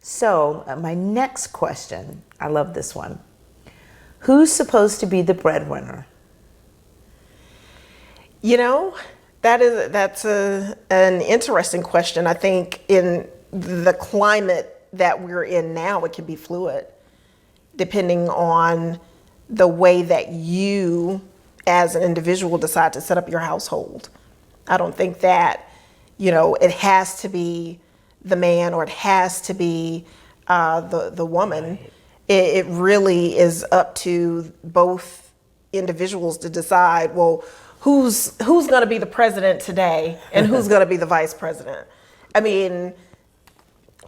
So my next question, I love this one. Who's supposed to be the breadwinner? You know, that's an interesting question. I think in the climate that we're in now, it can be fluid, depending on the way that you, as an individual, decide to set up your household. I don't think that, it has to be the man or it has to be the woman. Right. It really is up to both individuals to decide, well, who's going to be the president today and who's going to be the vice president. I mean,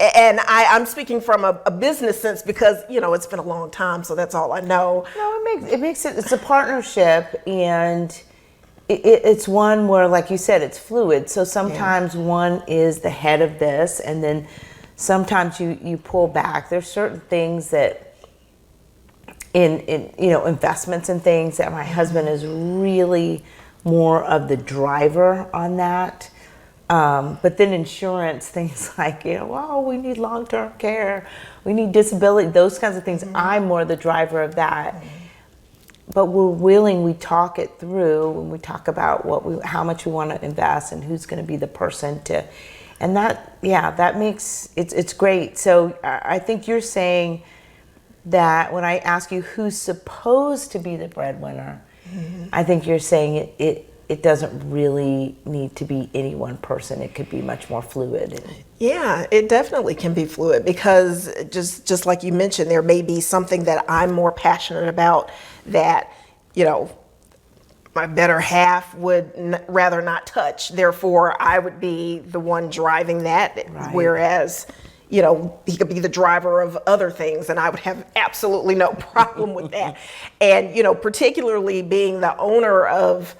and I'm speaking from a business sense because, it's been a long time, so that's all I know. No, it's a partnership, and it's one where, like you said, it's fluid. So sometimes one is the head of this, and then sometimes you pull back. There's certain things that in investments and things that my husband is really more of the driver on that. But then insurance, things like, we need long-term care, we need disability, those kinds of things. I'm more the driver of that. But we talk it through when we talk about how much we want to invest and who's going to be the person to, and that makes, it's great. So I think you're saying that when I ask you who's supposed to be the breadwinner, I think you're saying it doesn't really need to be any one person. It could be much more fluid. Yeah, it definitely can be fluid because just like you mentioned, there may be something that I'm more passionate about that, my better half would rather not touch. Therefore, I would be the one driving that. Right. Whereas, he could be the driver of other things and I would have absolutely no problem with that. And, particularly being the owner of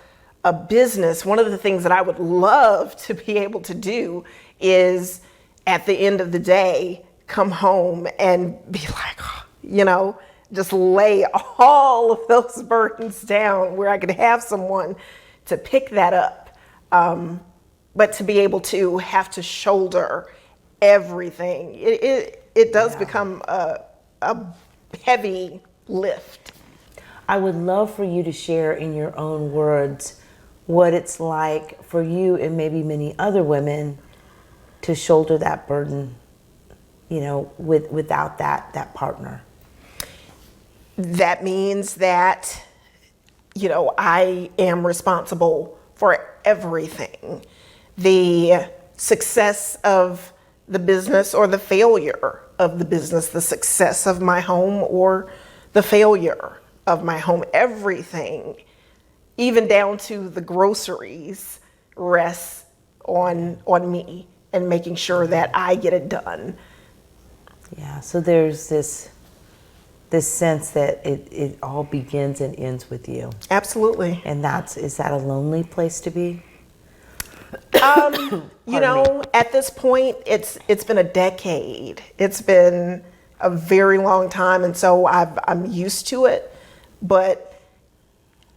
a business, one of the things that I would love to be able to do is at the end of the day, come home and be like, just lay all of those burdens down where I could have someone to pick that up. But to be able to have to shoulder everything, it does become a heavy lift. I would love for you to share in your own words what it's like for you and maybe many other women to shoulder that burden, without that partner. That means that, I am responsible for everything. The success of the business or the failure of the business, the success of my home or the failure of my home, everything, even down to the groceries, rests on me and making sure that I get it done. Yeah, so there's this sense that it all begins and ends with you. Absolutely. And is that a lonely place to be? At this point, it's been a decade. It's been a very long time, and so I'm used to it. But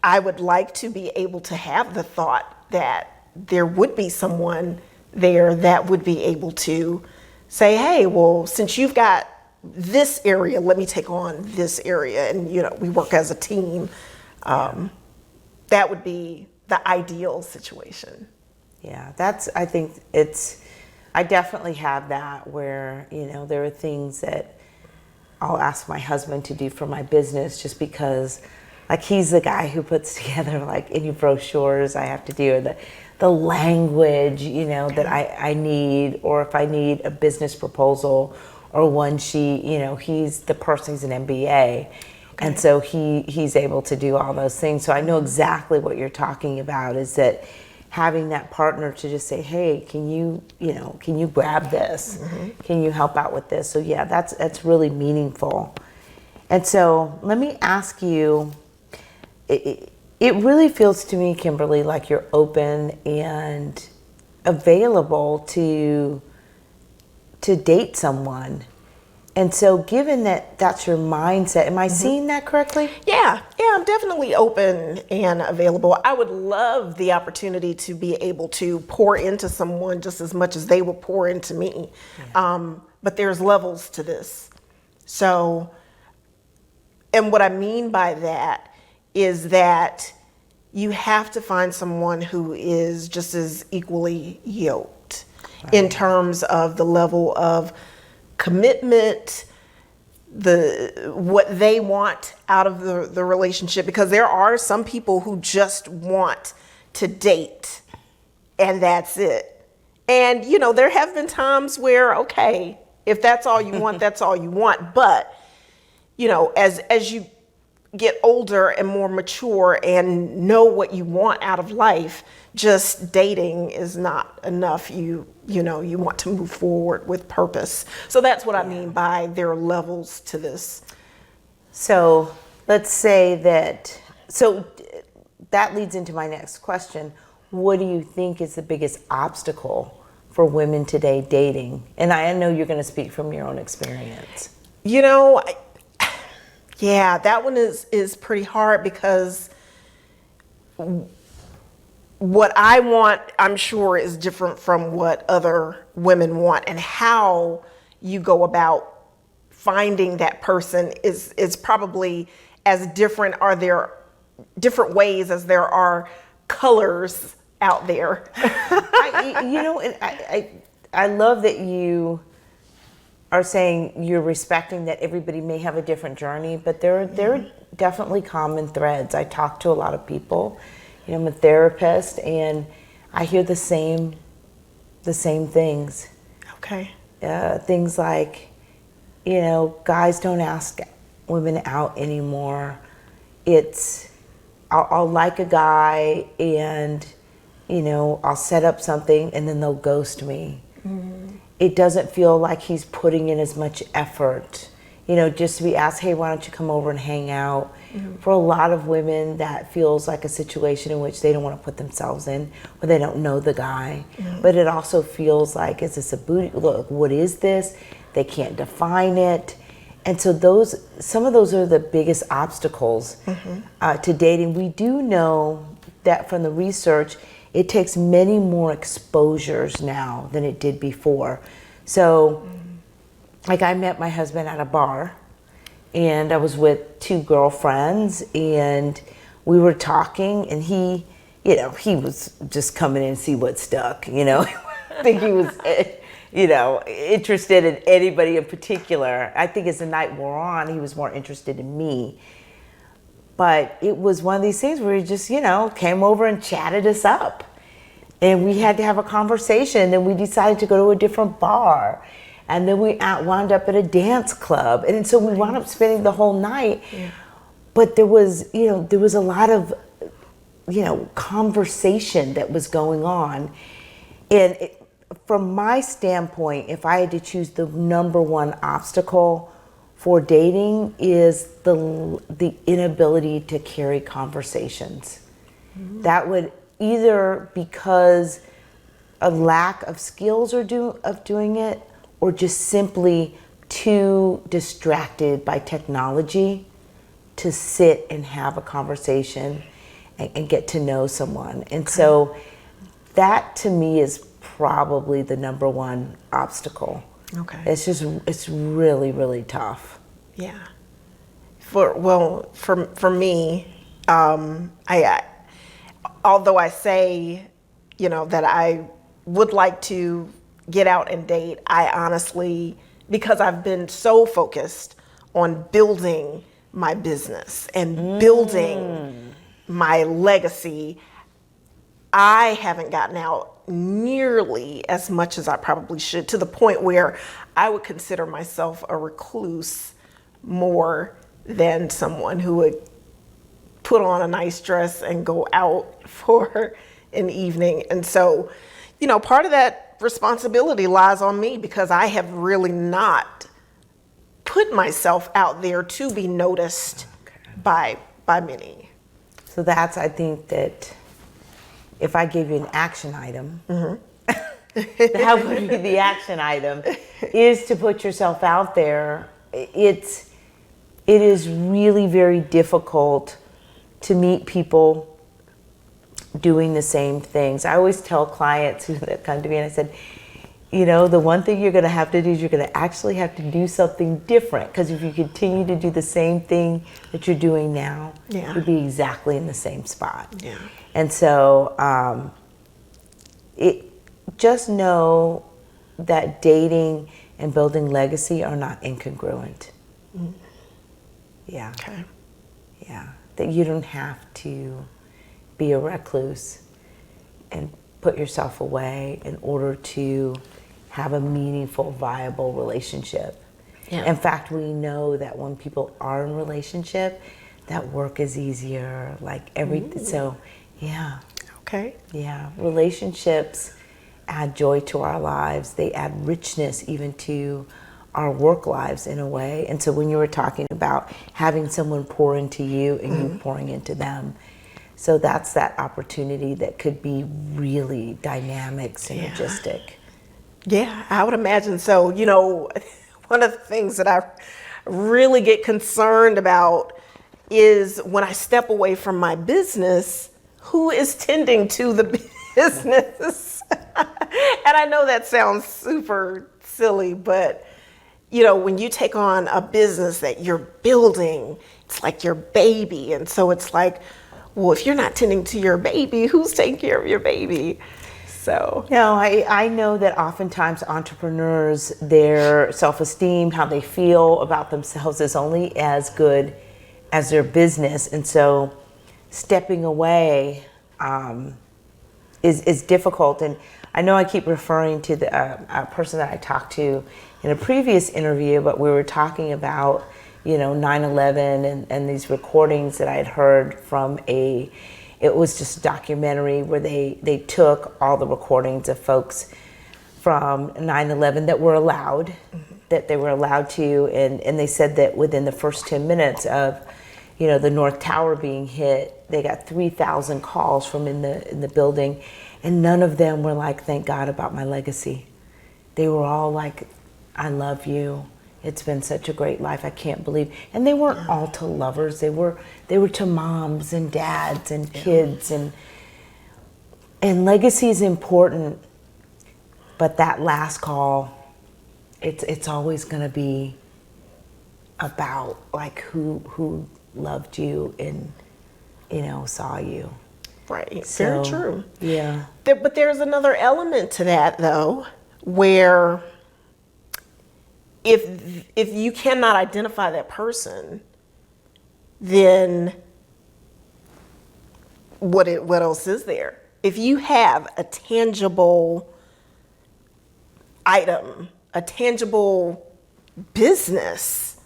I would like to be able to have the thought that there would be someone there that would be able to say, hey, well, since you've got this area, let me take on this area, and we work as a team. That would be the ideal situation. Yeah, I think I definitely have that where, there are things that I'll ask my husband to do for my business just because, like, he's the guy who puts together, like, any brochures I have to do, or the language, that I need, or if I need a business proposal or one sheet, he's the person, he's an MBA. Okay. And so he's able to do all those things. So I know exactly what you're talking about, is that having that partner to just say, hey, can you grab this? Mm-hmm. Can you help out with this? So yeah, that's really meaningful. And so let me ask you, it really feels to me, Kimberly, like you're open and available to date someone And so given that that's your mindset, am I seeing that correctly? Yeah, I'm definitely open and available. I would love the opportunity to be able to pour into someone just as much as they would pour into me. But there's levels to this. So, and what I mean by that is that you have to find someone who is just as equally yoked in terms of the level of commitment, what they want out of the relationship, because there are some people who just want to date and that's it. And there have been times where, okay, if that's all you want, that's all you want. But as you get older and more mature and know what you want out of life, just dating is not enough. You want to move forward with purpose. So that's what I mean by there are levels to this. So let's say that, so that leads into my next question. What do you think is the biggest obstacle for women today dating? And I know you're going to speak from your own experience. Yeah, that one is pretty hard, because what I want, I'm sure, is different from what other women want, and how you go about finding that person is probably as different. Are there different ways as there are colors out there? I love that you are saying you're respecting that everybody may have a different journey, but there are definitely common threads. I talk to a lot of people. I'm a therapist, and I hear the same things. Okay. Things like, guys don't ask women out anymore. It's, I'll like a guy and, I'll set up something and then they'll ghost me. It doesn't feel like he's putting in as much effort, just to be asked, hey, why don't you come over and hang out? For a lot of women, that feels like a situation in which they don't want to put themselves in, or they don't know the guy. But it also feels like, is this a booty? Look, what is this? They can't define it. And so some of those are the biggest obstacles to dating. We do know that from the research, it takes many more exposures now than it did before. So, like, I met my husband at a bar, and I was with two girlfriends, and we were talking, and he was just coming in to see what stuck, I think he was, interested in anybody in particular. I think as the night wore on, he was more interested in me. But it was one of these things where he just, came over and chatted us up. And we had to have a conversation. And then we decided to go to a different bar. And then we wound up at a dance club. And so we wound up spending the whole night. Yeah. But there was a lot of, conversation that was going on. And from my standpoint, if I had to choose, the number one obstacle for dating is the inability to carry conversations. That would either because a lack of skills of doing it, or just simply too distracted by technology to sit and have a conversation and get to know someone. And so that to me is probably the number one obstacle. Okay. It's really, really tough. Yeah. For me, I although I say, that I would like to get out and date, I honestly, because I've been so focused on building my business and building my legacy, I haven't gotten out nearly as much as I probably should, to the point where I would consider myself a recluse more than someone who would put on a nice dress and go out for an evening. And so, part of that responsibility lies on me, because I have really not put myself out there to be noticed by many. So I think that if I gave you an action item, that would be the action item, is to put yourself out there. It is really very difficult to meet people doing the same things. I always tell clients that come to me, and I said, you know, the one thing you're going to have to do is you're going to actually have to do something different, because if you continue to do the same thing that you're doing now, you'll be exactly in the same spot. Yeah. And so just know that dating and building legacy are not incongruent. Yeah. Okay. Yeah. That you don't have to be a recluse and put yourself away in order to have a meaningful, viable relationship. Yeah. In fact, we know that when people are in relationship, that work is easier, like everything. So, yeah. Okay. Yeah. Relationships add joy to our lives. They add richness even to our work lives in a way. And so when you were talking about having someone pour into you and you pouring into them, so that's that opportunity that could be really dynamic, synergistic. Yeah, I would imagine so. You know, one of the things that I really get concerned about is when I step away from my business, who is tending to the business? And I know that sounds super silly, but you know, when you take on a business that you're building, it's like your baby. And so it's like, well, if you're not tending to your baby, who's taking care of your baby? So, you know, I know that oftentimes entrepreneurs, their self-esteem, how they feel about themselves is only as good as their business. And so stepping away is difficult. And I know I keep referring to the a person that I talked to in a previous interview, but we were talking about, you know, 9/11 and these recordings that I had heard from it was just a documentary where they took all the recordings of folks from 9/11 that were allowed, that they were allowed to, and they said that within the first 10 minutes of, you know, the North Tower being hit, they got 3,000 calls from in the building, and none of them were like, thank God about my legacy. They were all like, I love you. It's been such a great life. I can't believe. And they weren't all to lovers. They were to moms and dads and kids, and legacy is important. But that last call, it's always going to be about like who loved you and, you know, saw you. right, So, very true. Yeah. But there's another element to that, though, where if you cannot identify that person, then what else is there? If you have a tangible item, a tangible business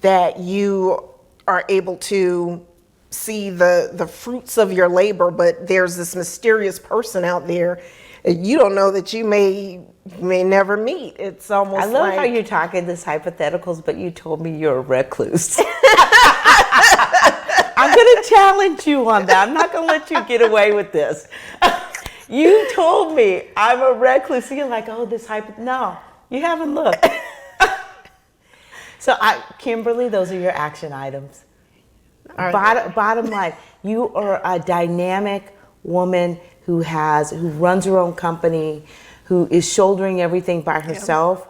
that you are able to see the fruits of your labor, but there's this mysterious person out there you don't know that you may never meet. It's almost I love like, how you're talking this hypotheticals, but you told me you're a recluse. I'm going to challenge you on that. I'm not going to let you get away with this. You told me I'm a recluse. You're like, oh, this no, you haven't looked. So, Kimberly, those are your action items. Bottom line, you are a dynamic woman who runs her own company, who is shouldering everything by herself.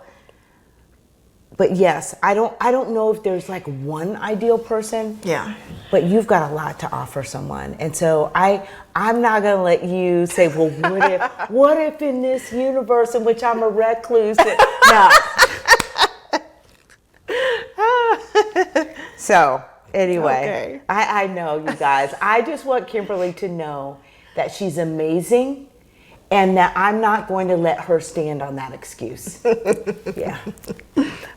But yes, I don't know if there's like one ideal person. Yeah. But you've got a lot to offer someone. And so I'm not gonna let you say, well, what if in this universe in which I'm a recluse? No. So anyway, Okay. I know, you guys. I just want Kimberly to know that she's amazing and that I'm not going to let her stand on that excuse. Yeah.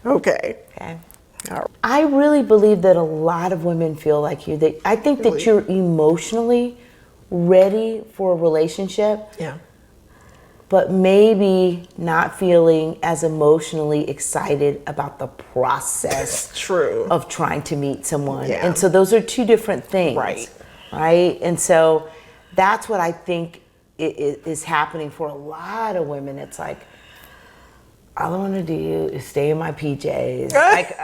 Okay. Okay. All right. I really believe that a lot of women feel like you. I think that you're emotionally ready for a relationship. Yeah. But maybe not feeling as emotionally excited about the process True. of trying to meet someone. Yeah. And so those are two different things. Right. Right? And so that's what I think is happening for a lot of women. It's like, all I want to do is stay in my PJs. Like,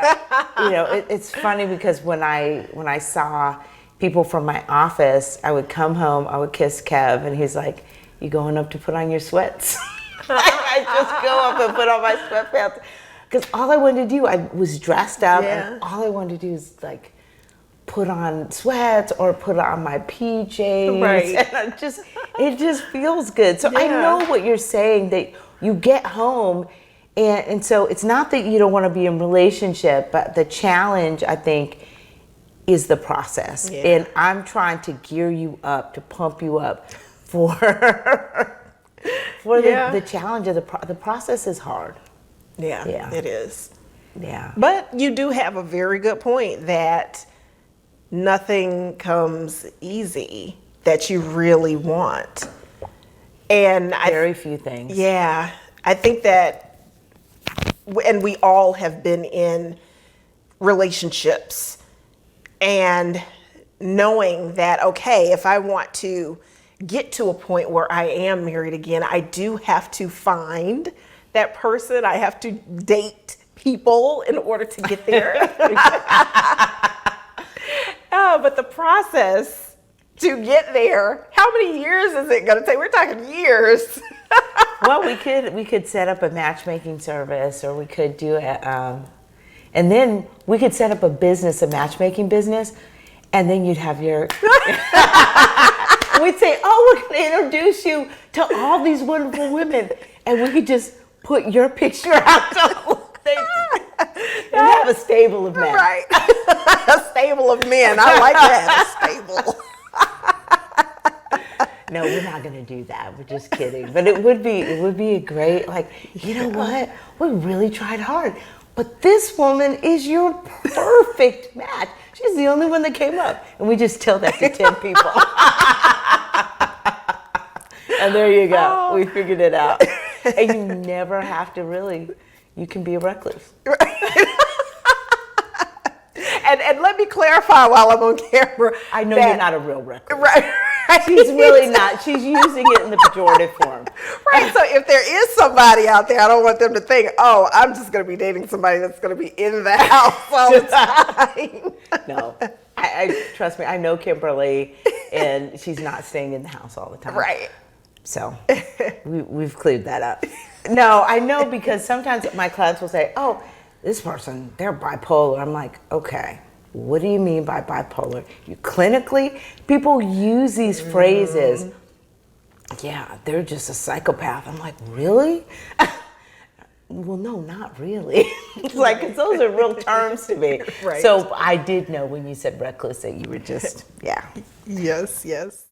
it's funny because when I saw people from my office, I would come home, I would kiss Kev, and he's like, "You going up to put on your sweats?" I just go up and put on my sweatpants because all I wanted to do, I was dressed up, and all I wanted to do is like put on sweats or put on my PJs, right? And it just feels good. So I know what you're saying, that you get home. And so it's not that you don't want to be in relationship, but the challenge, I think, is the process. Yeah. And I'm trying to gear you up, to pump you up for the challenge of the process is hard. Yeah, it is. Yeah. But you do have a very good point that nothing comes easy that you really want. And very few things. Yeah. I think that, and we all have been in relationships, and knowing that, okay, if I want to get to a point where I am married again, I do have to find that person. I have to date people in order to get there. But the process to get there, how many years is it going to take? We're talking years. Well, we could set up a matchmaking service, or we could do it, and then we could set up a matchmaking business, and then you'd have your. We'd say, "Oh, we're going to introduce you to all these wonderful women," and we could just put your picture out. And have a stable of men. Right. A stable of men. I like that. A stable. No, we're not going to do that. We're just kidding. But it would be a great, like, you know what? We really tried hard. But this woman is your perfect match. She's the only one that came up. And we just tell that to 10 people. And there you go. We figured it out. And you never have to really, you can be a recluse. And let me clarify while I'm on camera. I know you're not a real recluse. Right. She's really not. She's using it in the pejorative form. Right. So if there is somebody out there, I don't want them to think, "Oh, I'm just going to be dating somebody that's going to be in the house all the time." No. I trust me, I know Kimberly, and she's not staying in the house all the time. Right. So we've cleared that up. No, I know, because sometimes my clients will say, "Oh, this person, they're bipolar." I'm like, okay, what do you mean by bipolar? You clinically, people use these phrases. Yeah, they're just a psychopath. I'm like, really? Well, no, not really. It's like, 'cause those are real terms to me. Right. So I did know when you said recluse that you were just, Yes, yes.